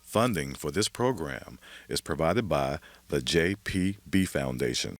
Funding for this program is provided by the JPB Foundation.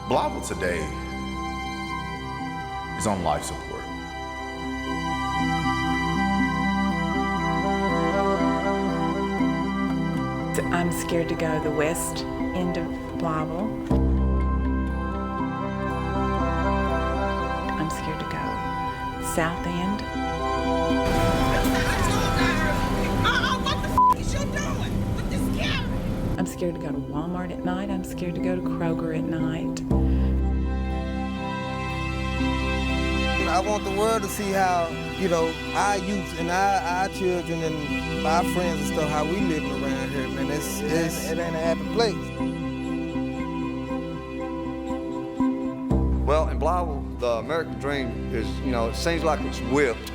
Blytheville today is on life support. I'm scared to go the west end of Blytheville. I'm scared to go south end. What the f is you doing with this camera? I'm scared to go to Walmart at night. I'm scared to go to Kroger at night. I want the world to see how, our youth and our children and our friends and stuff, how we living around here, man. It ain't a happy place. Well, in Blytheville, the American dream is, it seems like it's whipped.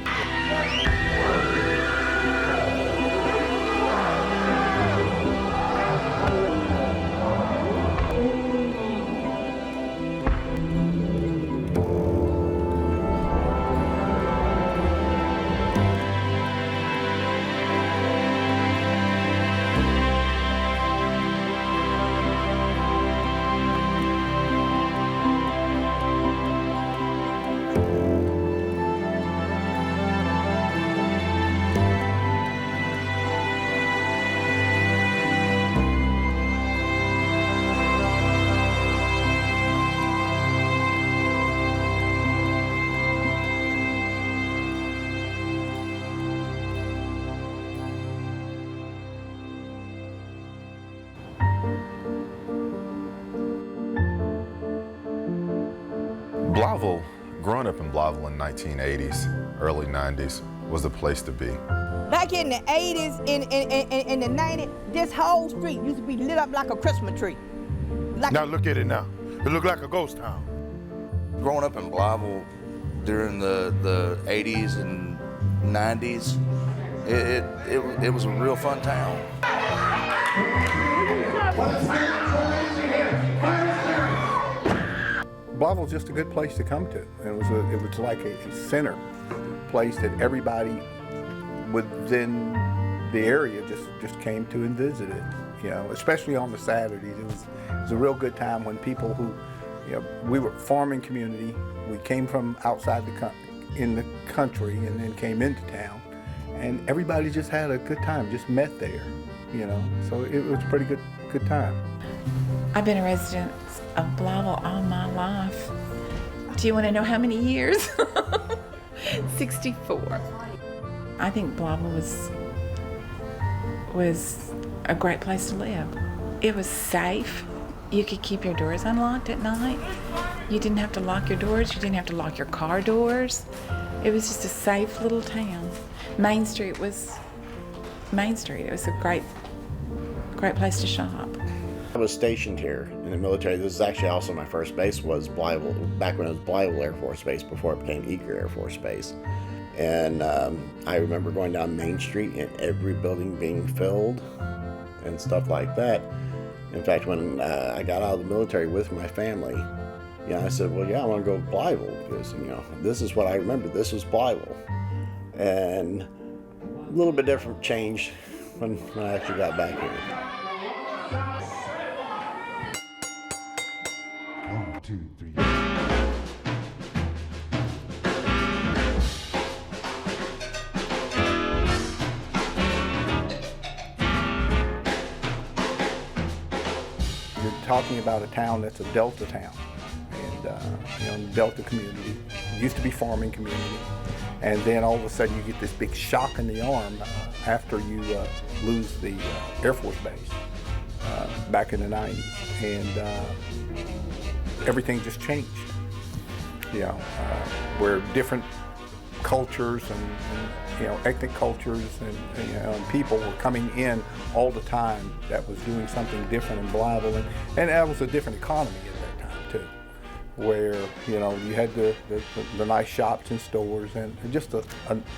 Blytheville, growing up in Blytheville in 1980s, early 90s, was the place to be. Back in the 80s, in the 90s, this whole street used to be lit up like a Christmas tree. Now look at it now. It looked like a ghost town. Growing up in Blytheville during the 80s and 90s, it was a real fun town. Blytheville's just a good place to come to. It was like a center place that everybody within the area just came to and visited. Especially on the Saturdays. It was a real good time when people who, we were a farming community. We came from outside in the country and then came into town, and everybody just had a good time. Just met there, So it was a pretty good time. I've been a resident of Blytheville all my life. Do you want to know how many years? 64. I think Blytheville was a great place to live. It was safe. You could keep your doors unlocked at night. You didn't have to lock your doors. You didn't have to lock your car doors. It was just a safe little town. Main Street was It was a great place to shop. I was stationed here in the military. This is actually also my first base was Blytheville, back when it was Blytheville Air Force Base before it became Eager Air Force Base. And I remember going down Main Street and every building being filled and stuff like that. In fact, when I got out of the military with my family, I said, well, I want to go to Blytheville because, this is what I remember. This was Blytheville. And a little bit different change when I actually got back here. 1, 2, 3. You're talking about a town that's a Delta town, and the Delta community. It used to be farming community, And then all of a sudden you get this big shock in the arm after you lose the Air Force Base back in the 90s. And everything just changed. You know, where different cultures and you know, ethnic cultures and, you know, and people were coming in all the time that was doing something different in Blytheville. And that was a different economy at that time too, where, you know, you had the nice shops and stores and just a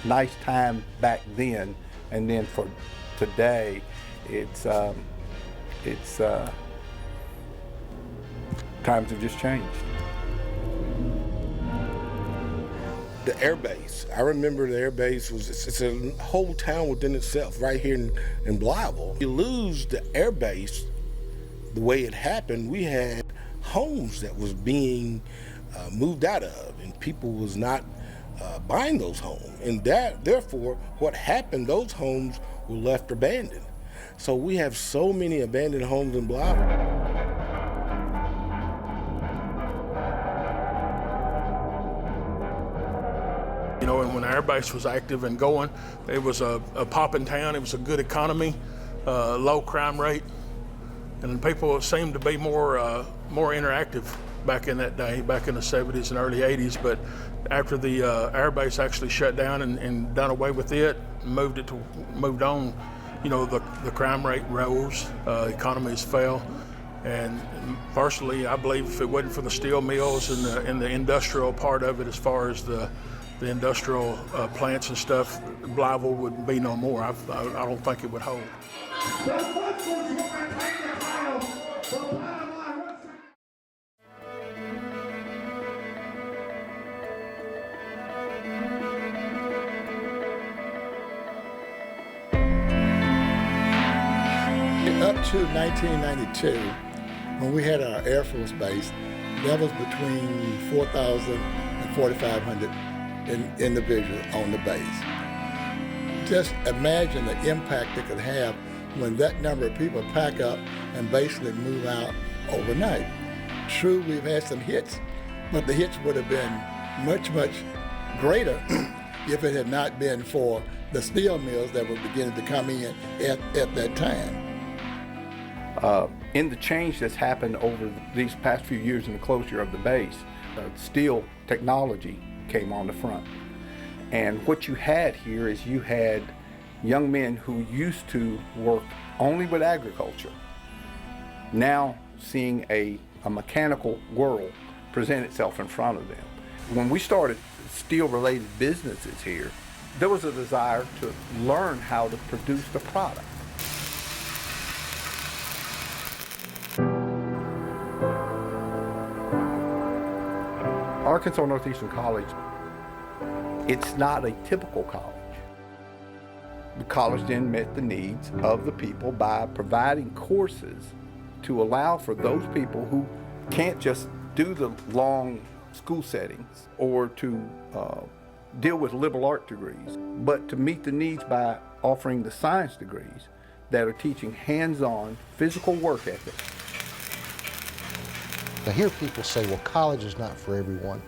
nice time back then. And then for today, it's times have just changed. The air base. I remember the air base it's a whole town within itself right here in Blytheville. You lose the air base the way it happened. We had homes that was being moved out of, and people was not buying those homes. And therefore, what happened, those homes were left abandoned. So we have so many abandoned homes in Blytheville. You know, and when the air base was active and going, it was a popping town. It was a good economy, low crime rate, and people seemed to be more interactive back in that day, back in the 70s and early 80s. But after the air base actually shut down and done away with it, moved on, you know, the crime rate rose, economies fell. And personally, I believe if it wasn't for the steel mills and the industrial part of it, as far as the industrial plants and stuff, Blytheville would be no more. I don't think it would hold. Up to 1992, when we had our Air Force Base, that was between 4,000 and 4,500 individuals on the base. Just imagine the impact it could have when that number of people pack up and basically move out overnight. True, we've had some hits, but the hits would have been much, much greater if it had not been for the steel mills that were beginning to come in at that time. In the change that's happened over these past few years in the closure of the base, steel technology came on the front. And what you had here is you had young men who used to work only with agriculture, now seeing a mechanical world present itself in front of them. When we started steel-related businesses here, there was a desire to learn how to produce the product. Arkansas Northeastern College, it's not a typical college. The college then met the needs of the people by providing courses to allow for those people who can't just do the long school settings or to deal with liberal art degrees, but to meet the needs by offering the science degrees that are teaching hands-on physical work ethic. I hear people say, well, college is not for everyone.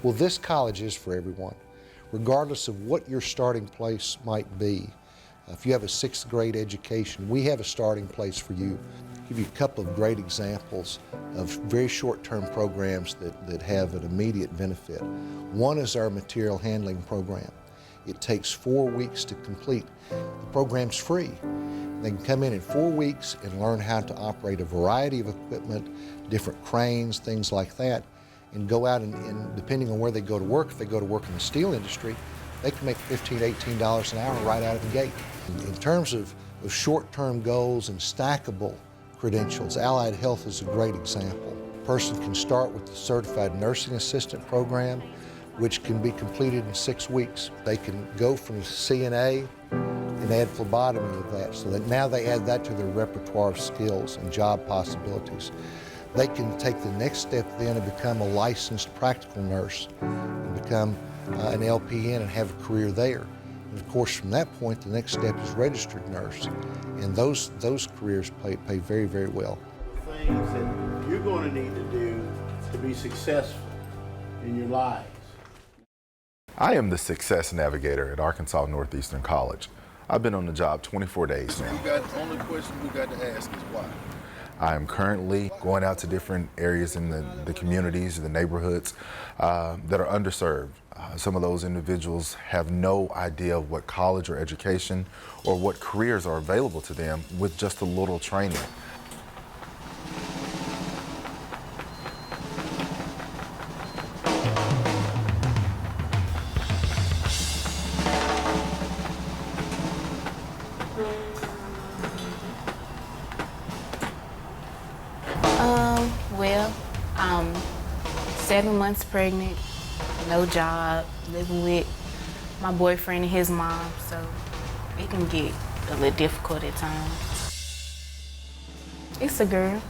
Well, this college is for everyone, regardless of what your starting place might be. If you have a 6th grade education, we have a starting place for you. I'll give you a couple of great examples of very short-term programs that have an immediate benefit. One is our material handling program. It takes 4 weeks to complete. The program's free. They can come in 4 weeks and learn how to operate a variety of equipment, different cranes, things like that, and go out and depending on where they go to work, if they go to work in the steel industry, they can make $15, $18 an hour right out of the gate. In terms of short-term goals and stackable credentials, Allied Health is a great example. A person can start with the Certified Nursing Assistant program, which can be completed in 6 weeks. They can go from CNA and add phlebotomy to that, so that now they add that to their repertoire of skills and job possibilities. They can take the next step then and become a licensed practical nurse and become an LPN and have a career there. And of course, from that point, the next step is registered nurse. And those careers pay very, very well. Things that you're going to need to do to be successful in your life. I am the success navigator at Arkansas Northeastern College. I've been on the job 24 days now. The only question we got to ask is why. I am currently going out to different areas in the communities, the neighborhoods that are underserved. Some of those individuals have no idea of what college or education or what careers are available to them with just a little training. Well, I'm 7 months pregnant, no job, living with my boyfriend and his mom, so it can get a little difficult at times. It's a girl.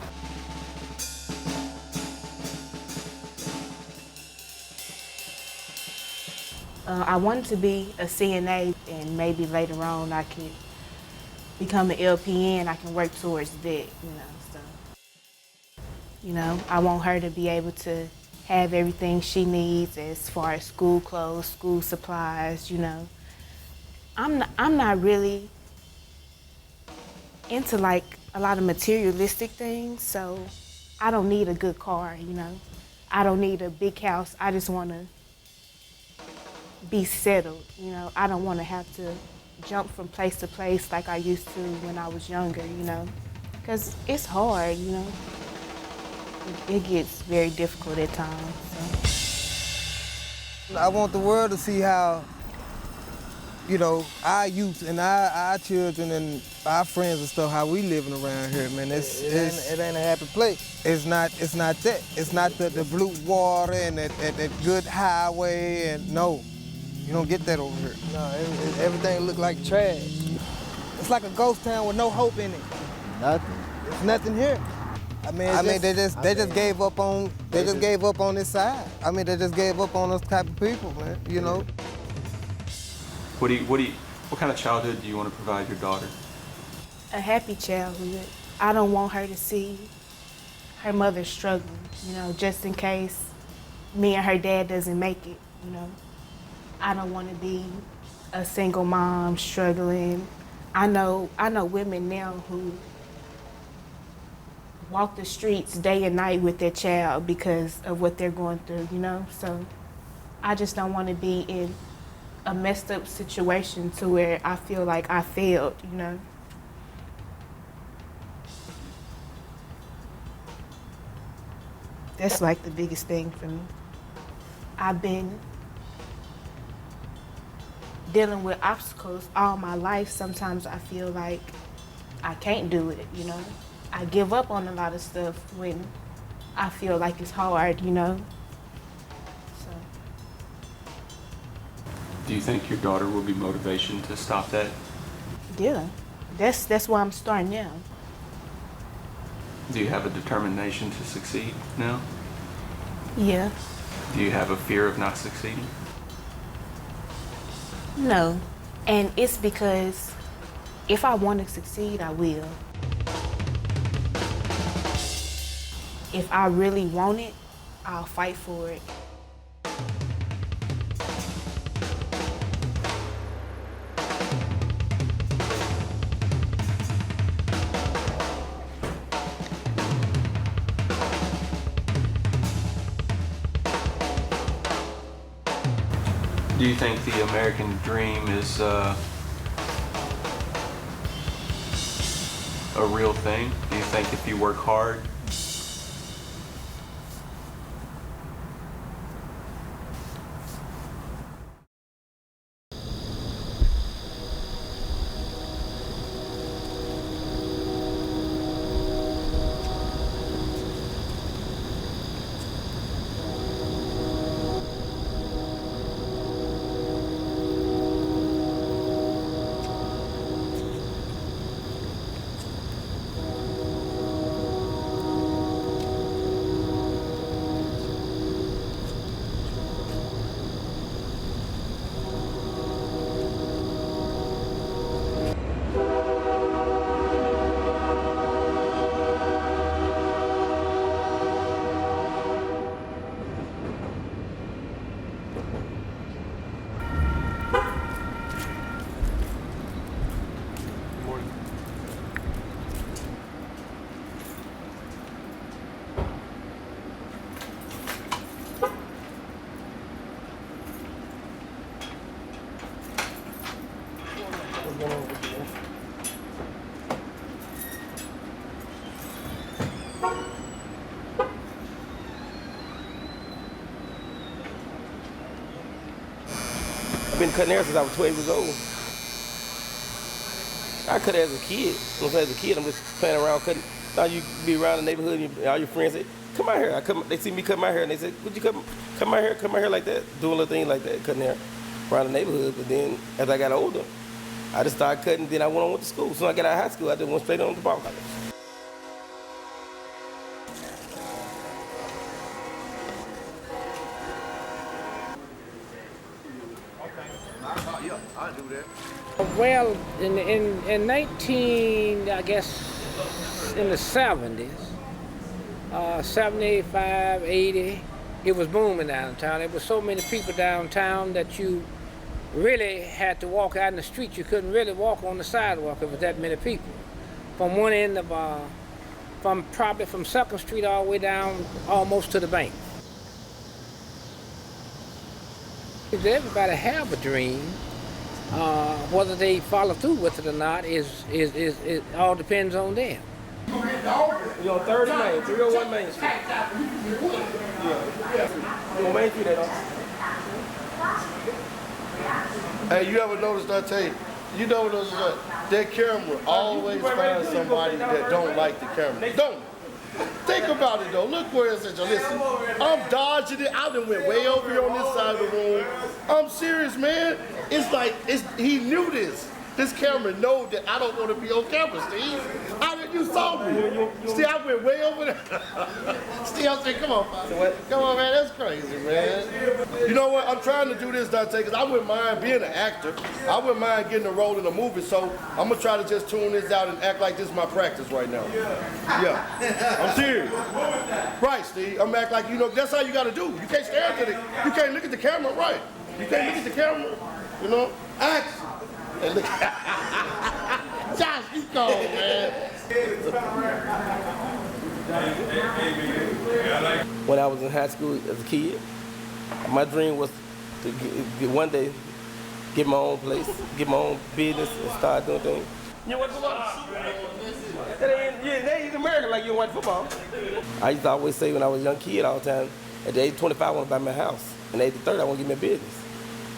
I wanted to be a CNA, and maybe later on I could become an LPN. I can work towards that, you know. So, you know, I want her to be able to have everything she needs as far as school clothes, school supplies, you know. I'm not really into like a lot of materialistic things, so I don't need a good car, you know. I don't need a big house. I just want to be settled, you know. I don't want to have to jump from place to place like I used to when I was younger, you know, because it's hard, you know. It gets very difficult at times. So. I want the world to see how, you know, our youth and our children and our friends and stuff, how we living around here, man. It ain't a happy place. It's not that. It's not the blue water and that good highway, and no. You don't get that over here. No, everything look like trash. It's like a ghost town with no hope in it. Nothing. There's nothing here. I mean, they just gave up on this side. I mean, they just gave up on those type of people, man. You know. What kind of childhood do you want to provide your daughter? A happy childhood. I don't want her to see her mother struggling. You know, just in case me and her dad doesn't make it. You know. I don't want to be a single mom struggling. I know women now who walk the streets day and night with their child because of what they're going through, you know? So I just don't want to be in a messed up situation to where I feel like I failed, you know? That's like the biggest thing for me. I've been dealing with obstacles all my life. Sometimes I feel like I can't do it, you know? I give up on a lot of stuff when I feel like it's hard, you know? So. Do you think your daughter will be motivation to stop that? Yeah, that's why I'm starting now. Do you have a determination to succeed now? Yeah. Do you have a fear of not succeeding? No, and it's because if I want to succeed, I will. If I really want it, I'll fight for it. Do you think the American dream is a real thing? Do you think if you work hard, been cutting hair since I was 12 years old. I cut hair as a kid. As a kid, I'm just playing around cutting. Now you be around the neighborhood and all your friends say, come out here. They see me cut my hair and they say, would you cut my hair like that? Doing little things like that, cutting hair around the neighborhood. But then as I got older, I just started cutting, then I went to school. So when I got out of high school, I just went straight on to barber college. Well, in 19, I guess, in the 70s, 75, 80, it was booming downtown. There was so many people downtown that you really had to walk out in the street. You couldn't really walk on the sidewalk if there was that many people. From one end of, probably from 2nd Street all the way down almost to the bank. Everybody have a dream. Whether they follow through with it or not it all depends on them. You're on 3rd and Main, 301 Main Street. Yeah. You're on Main Street at all. Hey, you ever noticed, I tell you, you know that camera always finds somebody that don't like the camera. Don't. Think about it though. Look where it's at. Listen, I'm dodging it. I done went way over here on this side of the room. I'm serious, man. It's like he knew this. This camera know that I don't want to be on camera, Steve. You saw me. See, I went way over there. Steve, I said, come on, Father. Come on, man. That's crazy, man. You know what? I'm trying to do this, Dante, because I wouldn't mind being an actor. I wouldn't mind getting a role in a movie, so I'm going to try to just tune this out and act like this is my practice right now. Yeah. I'm serious. Right, Steve. I'm act like, that's how you got to do. You can't stare at it. You can't look at the camera, right. You can't look at the camera, Action. And look. Josh, you go, man. When I was in high school as a kid, my dream was to one day get my own place, get my own business, and start doing things. You watch football? They ain't American like you watch football. I used to always say when I was a young kid all the time, at the age of 25, I want to buy my house. And at the age of 30, I want to get me a business.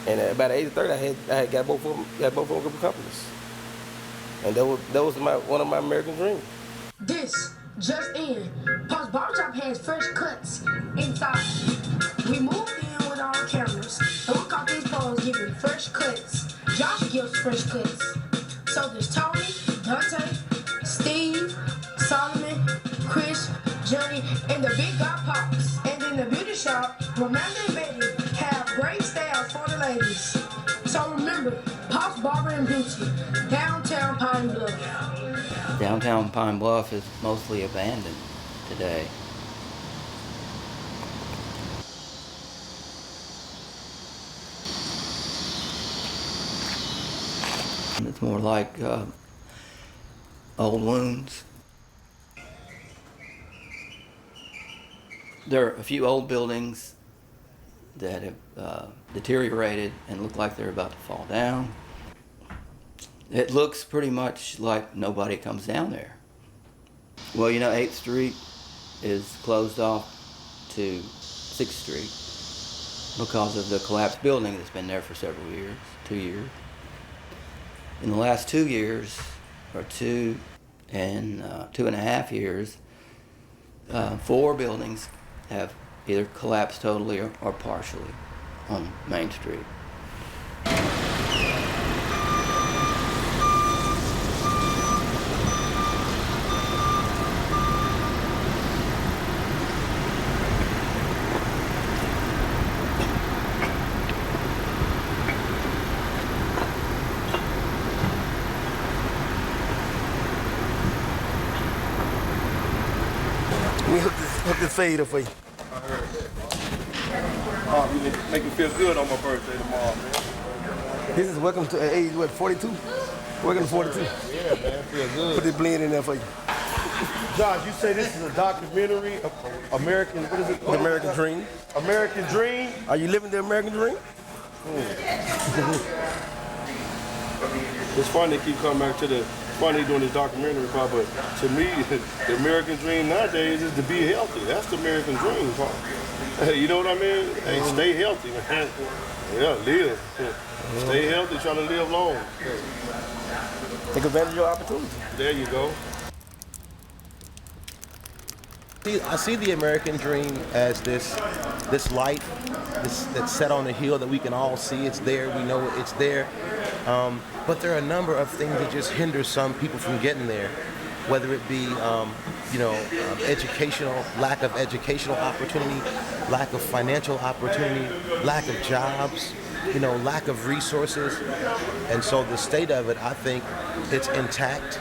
And at about the age of 30, I had got both of them group of companies. And that was one of my American dreams. This just in. Paul's Barbershop has fresh cuts inside. We moved in with our cameras. And we caught these phones giving fresh cuts. Josh gives fresh cuts. So there's Tony, Dante, Steve, Solomon, Chris, Johnny, and the big guy Pops. And in the beauty shop, Romanda and Betty have great styles for the ladies. So remember, Pops Barber and Beauty, downtown Pine Bluff. Downtown Pine Bluff is mostly abandoned today. It's more like old wounds. There are a few old buildings that have deteriorated and look like they're about to fall down. It looks pretty much like nobody comes down there. Well, 8th Street is closed off to 6th Street because of the collapsed building that's been there for several years, 2 years. In the last 2 years, or 2.5 years, 4 buildings have either collapsed totally or partially on Main Street. Let me hook this fade up for you. You make me feel good on my birthday tomorrow, man. This is welcome to age, 42? Welcome to 42. Yeah, man, feel good. Put this blend in there for you. Josh, you say this is a documentary of American, what is it? The American Dream. American Dream? Are you living the American Dream? It's fun to keep coming back to the funny doing this documentary part, but to me, the American dream nowadays is to be healthy. That's the American dream part. You know what I mean? Hey, stay healthy, man. Yeah, live. Stay healthy, try to live long. Take advantage of your opportunity. There you go. I see the American dream as this light that's set on a hill that we can all see. It's there. We know it's there. But there are a number of things that just hinder some people from getting there, whether it be lack of educational opportunity, lack of financial opportunity, lack of jobs, lack of resources. And so the state of it, I think, it's intact.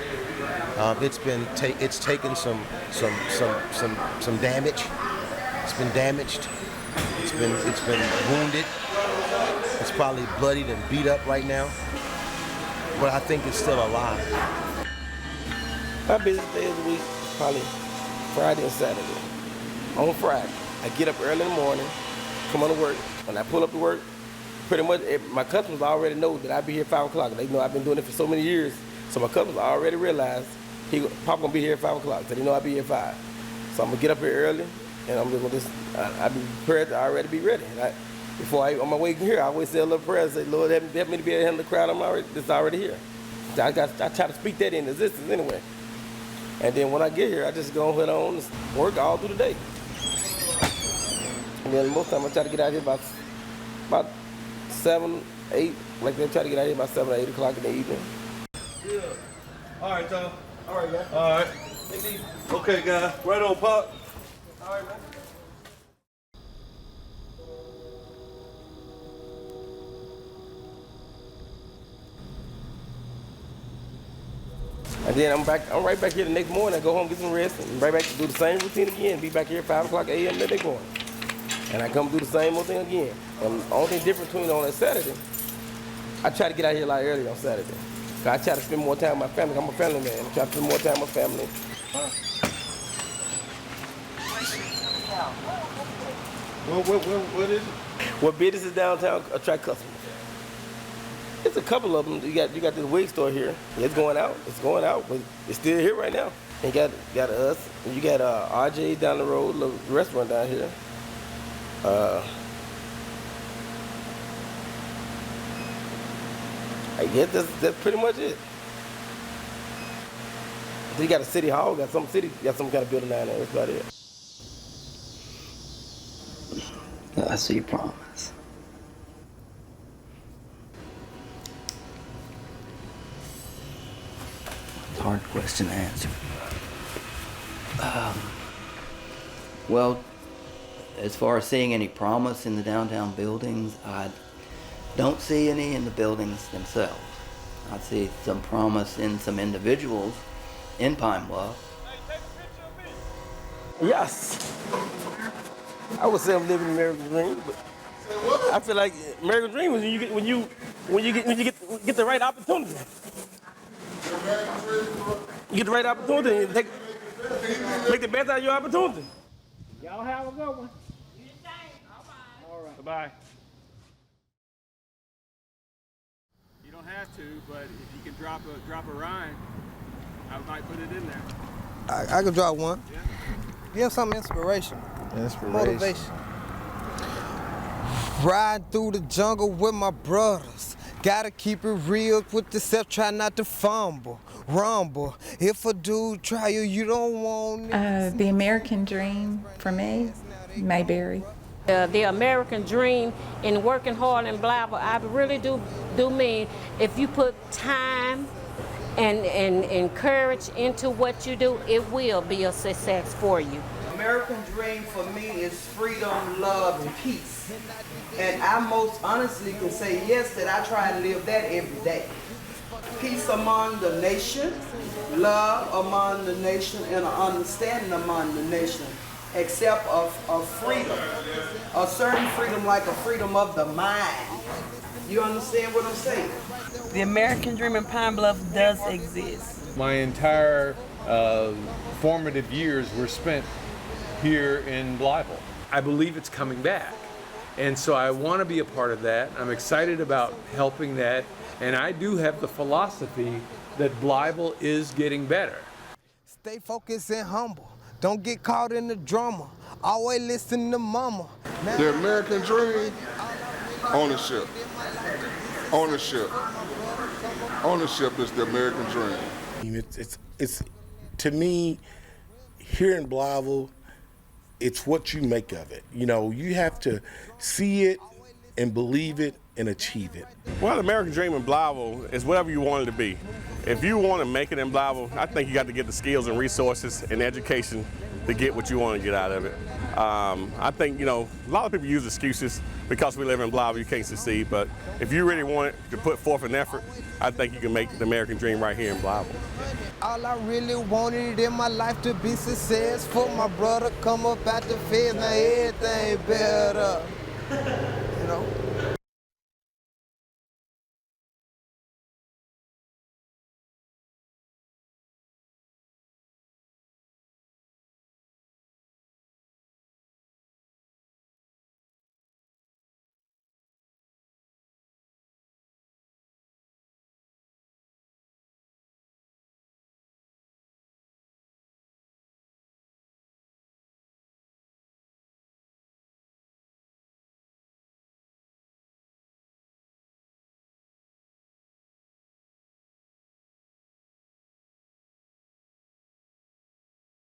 It's taken some damage. It's been damaged. It's been wounded. It's probably bloodied and beat up right now. But I think it's still alive. My busiest day of the week is probably Friday and Saturday. On Friday, I get up early in the morning, come on to work. When I pull up to work, pretty much my customers already know that I'll be here at 5 o'clock. They know I've been doing it for so many years. So my customers already realize Papa gonna be here at 5 o'clock. So they know I'll be here at 5. So I'm gonna get up here early, and I'm just gonna I'll be prepared to already be ready. On my way here, I always say a little prayer and say, Lord, help me to be able to handle the crowd that's already here. I try to speak that into existence anyway. And then when I get here, I just go ahead on and work all through the day. And then most of the time I try to get out here about 7, 8, like they try to get out here about 7 or 8 o'clock in the evening. Yeah. All right, Tom. All right, guys. All right. Okay, guys. Right on, Pop. All right, man. And then I'm right back here the next morning. I go home, get some rest, and right back to do the same routine again. Be back here at 5 o'clock a.m. the next morning. And I come do the same old thing again. And the only thing different between on that Saturday, I try to get out here a lot earlier on Saturday. I try to spend more time with my family. I'm a family man. I try to spend more time with my family. What is it? What businesses downtown attract customers? There's a couple of them. You got this wig store here. It's going out, but it's still here right now. And you got us. And you got RJ down the road, a little restaurant down here. I guess that's pretty much it. So you got a city hall, got some kind of building down there. That's about it. I see your promise. It's a hard question to answer. Well, as far as seeing any promise in the downtown buildings, I don't see any in the buildings themselves. I see some promise in some individuals in Pine Bluff. Yes. I would say I'm living the American dream, but I feel like American dream is when you get the right opportunity. You get the right opportunity and make the best out of your opportunity. Y'all have a good one. All right. Bye-bye. You don't have to, but if you can drop a rhyme, I might put it in there. I can drop one. Yeah. Give something inspirational. Motivation. Ride through the jungle with my brothers. Gotta keep it real with yourself, try not to fumble, rumble. If a dude try you don't want it. The American dream for me, Mayberry. The American dream in working hard in Blytheville, I really do mean if you put time and courage into what you do, it will be a success for you. American dream for me is freedom, love, and peace. And I most honestly can say yes, that I try and live that every day. Peace among the nation, love among the nation, and an understanding among the nation, except of freedom. A certain freedom like a freedom of the mind. You understand what I'm saying? The American dream in Pine Bluff does exist. My entire formative years were spent here in Blytheville. I believe it's coming back. And so I want to be a part of that. I'm excited about helping that. And I do have the philosophy that Blytheville is getting better. Stay focused and humble. Don't get caught in the drama. Always listen to mama. The American dream, ownership. Ownership. Ownership is the American dream. It's to me, here in Blytheville, it's what you make of it. You know, you have to see it and believe it and achieve it. Well, the American dream in Blytheville is whatever you want it to be. If you want to make it in Blytheville, I think you got to get the skills and resources and education to get what you want to get out of it. I think, you know, a lot of people use excuses because we live in Blytheville, you can't succeed, but if you really want it to put forth an effort, I think you can make the American dream right here in Blytheville. All I really wanted in my life to be successful. My brother come up out the feds, now everything better. You know?